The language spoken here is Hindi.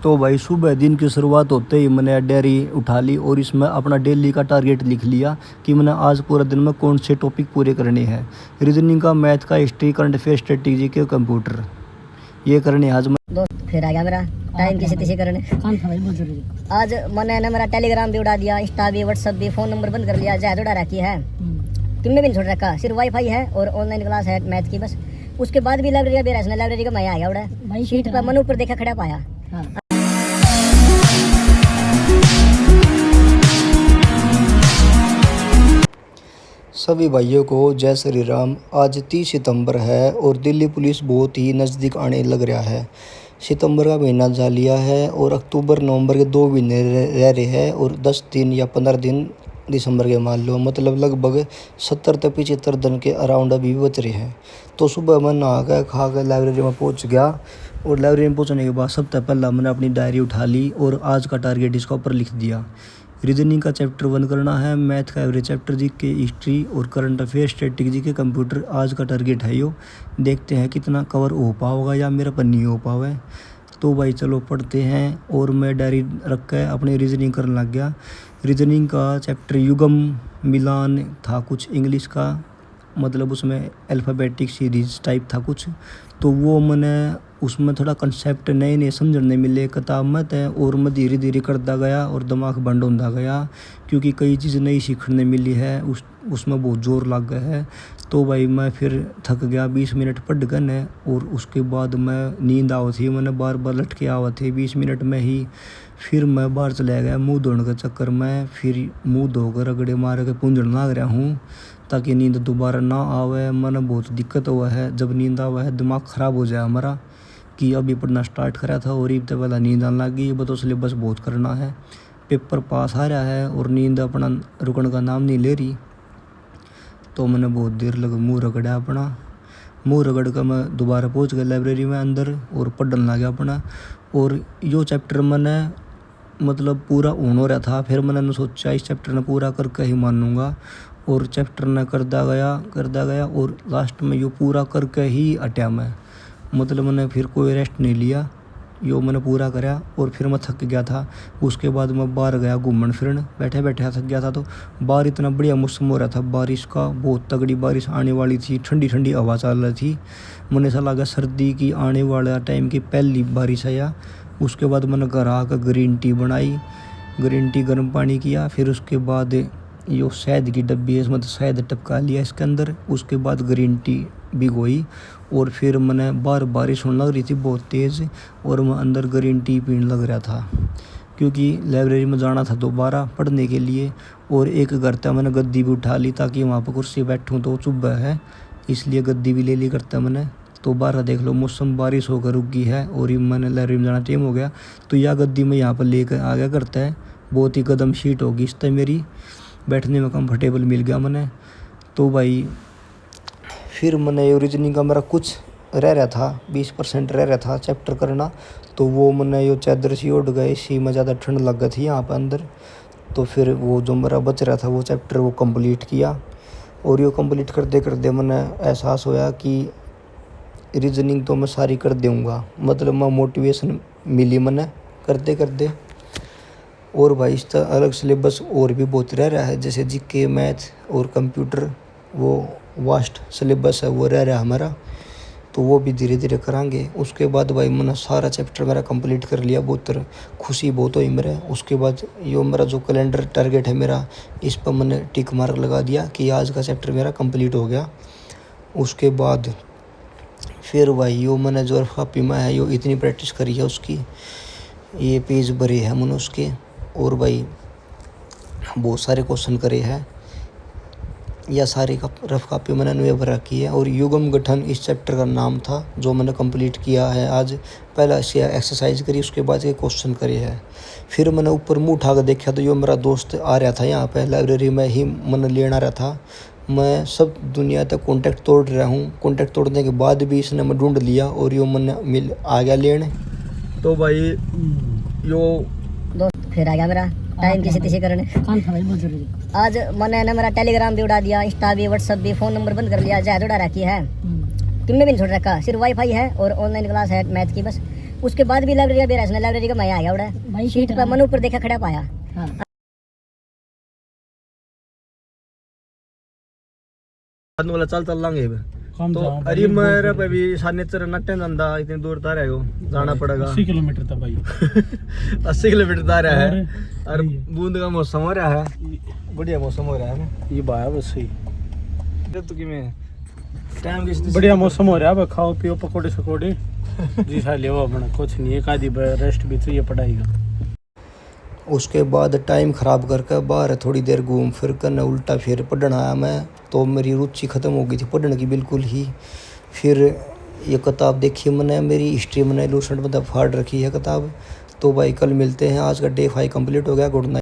तो भाई सुबह दिन की शुरुआत होते ही मैंने डायरी उठा ली और इसमें अपना डेली का टारगेट लिख लिया कि मैंने आज पूरा दिन में कौन से टॉपिक पूरे करने हैं। रीजनिंग का, मैथ का, हिस्ट्री, करंट अफेयर, स्ट्रेटेजी के, कंप्यूटर, ये करने आज मैं दोस्त फिर आ गया मेरा टाइम किसी किसी करने काम था भाई बहुत जरूरी। आज मैंने ना मेरा टेलीग्राम भी उड़ा दिया, इंस्टा भी, व्हाट्सएप भी, फोन नंबर बंद कर लिया, जहाज उड़ा रखी है, तुमने भी नहीं छोड़ रखा, सिर्फ वाईफाई है और ऑनलाइन क्लास है मैथ की बस। उसके बाद भी लाइब्रेरी का बेरासना, लाइब्रेरी का मैं आ गया उड़ा शीट पर मन ऊपर देखा खड़ा पाया। सभी भाइयों को जय श्री राम। आज 30 सितंबर है और दिल्ली पुलिस बहुत ही नज़दीक आने लग रहा है। सितंबर का महीना जा लिया है और अक्टूबर नवंबर के 2 महीने रह रहे हैं और 10 दिन या 15 दिन दिसंबर के मान लो, मतलब लगभग 70 से 75 दिन के अराउंड अभी भी बच रहे हैं। तो सुबह मैं नहा कर खा कर लाइब्रेरी में पहुंच गया और लाइब्रेरी में पहुंचने के बाद सबसे पहला मैंने अपनी डायरी उठा ली और आज का टारगेट इसका ऊपर लिख दिया। रीजनिंग का चैप्टर 1 करना है, मैथ का एवरेज चैप्टर जी के, हिस्ट्री और करंट अफेयर, स्ट्रेटेजी के, कंप्यूटर आज का टारगेट है। यो देखते हैं कितना कवर हो पाओगा या मेरा पर नहीं हो पावे। तो भाई चलो पढ़ते हैं और मैं डायरी रख कर अपनी रीजनिंग करने लग गया। रीजनिंग का चैप्टर युगम मिलान था कुछ इंग्लिश का, मतलब उसमें अल्फ़ाबेटिक सीरीज टाइप था कुछ, तो वो मैंने उसमें थोड़ा कंसेप्ट नए नए समझने मिले किताब में थे और मैं धीरे धीरे करता गया और दिमाग बंद होता गया क्योंकि कई चीज़ नई सीखने मिली है, उसमें बहुत जोर लग गया है। तो भाई मैं फिर थक गया, 20 मिनट पढ़ गए और उसके बाद मैं नींद आवा थी, मैंने बार बार लटके आवा थे 20 मिनट में ही। फिर मैं बाहर चला गया मुंह धोने के चक्कर में, फिर मुंह धोकर रगड़े मार के पूंजन लग रहा हूँ ताकि नींद दोबारा ना आवे। मैंने बहुत दिक्कत हुआ है, जब नींद आवा है दिमाग ख़राब हो जाए हमारा कि अभी पढ़ना स्टार्ट करा था और इब तो पहला नींद आने लगी। ये तो सिलेबस बहुत करना है, पेपर पास आ रहा है और नींद अपना रुकने का नाम नहीं ले रही। तो मैंने बहुत देर लग मुँह रगड़ा अपना, मुँह रगड़ कर मैं दोबारा पहुंच गया लाइब्रेरी में अंदर और पढ़ने लग गया अपना। और यो चैप्टर मैंने मतलब पूरा हो रहा था, फिर मैंने सोचा इस चैप्टर ने पूरा करके ही मानूंगा और चैप्टर ने करता गया और लास्ट में यो पूरा करके ही हटा मैं, मतलब मैंने फिर कोई रेस्ट नहीं लिया, यो मैंने पूरा करा और फिर मैं थक गया था। उसके बाद मैं बाहर गया घूमन फिरन, बैठे बैठे थक गया था। तो बाहर इतना बढ़िया मौसम हो रहा था बारिश का, बहुत तगड़ी बारिश आने वाली थी, ठंडी ठंडी हवा चल रही थी। मैंने ऐसा लगा सर्दी की आने वाला टाइम की पहली बारिश आया। उसके बाद मैंने घर आकर ग्रीन टी बनाई, ग्रीन टी गर्म पानी किया, फिर उसके बाद यो शहद की डब्बी है, मतलब शहद टपका लिया इसके अंदर। उसके बाद ग्रीन टी भिगोई और फिर मैंने बाहर बारिश होने लग रही थी बहुत तेज़ और मैं अंदर ग्रीन टी पीने लग रहा था क्योंकि लाइब्रेरी में जाना था दोबारा पढ़ने के लिए। और एक घर था, मैंने गद्दी भी उठा ली ताकि वहाँ पर कुर्सी बैठूँ तो सुबह है, इसलिए गद्दी भी ले ली करता मैंने। तो बाहर देख लो मौसम बारिश होकर रुक गई है और मैंने लाइब्रेरी में जाना टाइम हो गया, तो यह गद्दी में यहाँ पर लेकर आ गया करता है। बहुत ही कदम शीट होगी इस तरह, मेरी बैठने में कंफर्टेबल मिल गया मैंने। तो भाई फिर मैंने रीजनिंग का मेरा कुछ रह रहा था, 20% रह रहा था चैप्टर करना, तो वो मैंने यो चादर सी उड़ गई, इसी में ज़्यादा ठंड लग गई थी यहाँ पर अंदर। तो फिर वो जो मेरा बच रहा था वो चैप्टर वो कंप्लीट किया और यो कंप्लीट करते करते मैंने एहसास होया कि रीजनिंग तो मैं सारी कर दूँगा, मतलब मैं मोटिवेशन मिली मैंने करते करते। और भाई इस तरह अलग सिलेबस और भी बहुत रह रहा है, जैसे जीके, मैथ और कंप्यूटर, वो वास्ट सिलेबस है वो रह रहा है हमारा, तो वो भी धीरे धीरे करांगे। उसके बाद भाई मैंने सारा चैप्टर मेरा कंप्लीट कर लिया, बहुत खुशी बहुत हुई मेरे। उसके बाद यो मेरा जो कैलेंडर टारगेट है मेरा, इस पर मैंने टिक मार्क लगा दिया कि आज का चैप्टर मेरा कंप्लीट हो गया। उसके बाद फिर भाई यो मैंने जो कॉपी में है यो इतनी प्रैक्टिस करी है उसकी, ये पेज भरे हैं मैंने उसके, और भाई बहुत सारे क्वेश्चन करे हैं, या सारी रफ कॉपी मैंने नए भर रखी है। और युगम गठन इस चैप्टर का नाम था जो मैंने कंप्लीट किया है आज। पहला इसकी एक्सरसाइज करी, उसके बाद ये क्वेश्चन करे हैं। फिर मैंने ऊपर मुँह उठा कर देखा तो यो मेरा दोस्त आ रहा था यहाँ पे लाइब्रेरी में ही, मैंने लेना रहा था। मैं सब दुनिया तक कॉन्टैक्ट तोड़ रहा हूँ, कॉन्टैक्ट तोड़ने के बाद भी इसने मैं ढूंढ लिया और यो मैंने आ गया लेने। तो भाई यो दोस्त फिर आ गया मेरा टाइम किसी किसी करने काम था भाई बहुत जरूरी। आज मैंने ना मेरा टेलीग्राम भी उड़ा दिया, इंस्टा भी, व्हाट्सएप भी, फोन नंबर बंद कर लिया, जहाज उड़ा रखी है, तुमने भी नहीं छोड़ रखा, सिर्फ वाईफाई है और ऑनलाइन क्लास है मैथ की बस। उसके बाद भी लाइब्रेरी का बेरासना लाइब्रेरी का मैं आ गया उड़ा सीट पर मन ऊपर देखा खड़ा पाया। वाला चल लांगे तो अरे मेरे पे भी सानेचर नट्टे धंधा इतनी दूर तार है जाना पड़ेगा 80 किलोमीटर था भाई 80 किलोमीटर तार है और बूंद का मौसम हो रहा है, बढ़िया मौसम हो रहा है ना ये बाया बस सही तो कि मैं टाइम की बढ़िया मौसम हो रहा है। खाओ पियो पकोड़े सकोड़े जी सा ले अपना कुछ नहीं एक आधी रेस्ट भी चाहिए पढ़ाई का। उसके बाद टाइम ख़राब करके बाहर थोड़ी देर घूम फिर कर न उल्टा फिर पढ़ने आया मैं, तो मेरी रुचि ख़त्म हो गई थी पढ़ने की बिल्कुल ही। फिर ये किताब देखी मैंने, मेरी हिस्ट्री मैंने लूसेंट में फाड़ रखी है किताब। तो भाई कल मिलते हैं, आज का डे 5 कंप्लीट हो गया। Good night.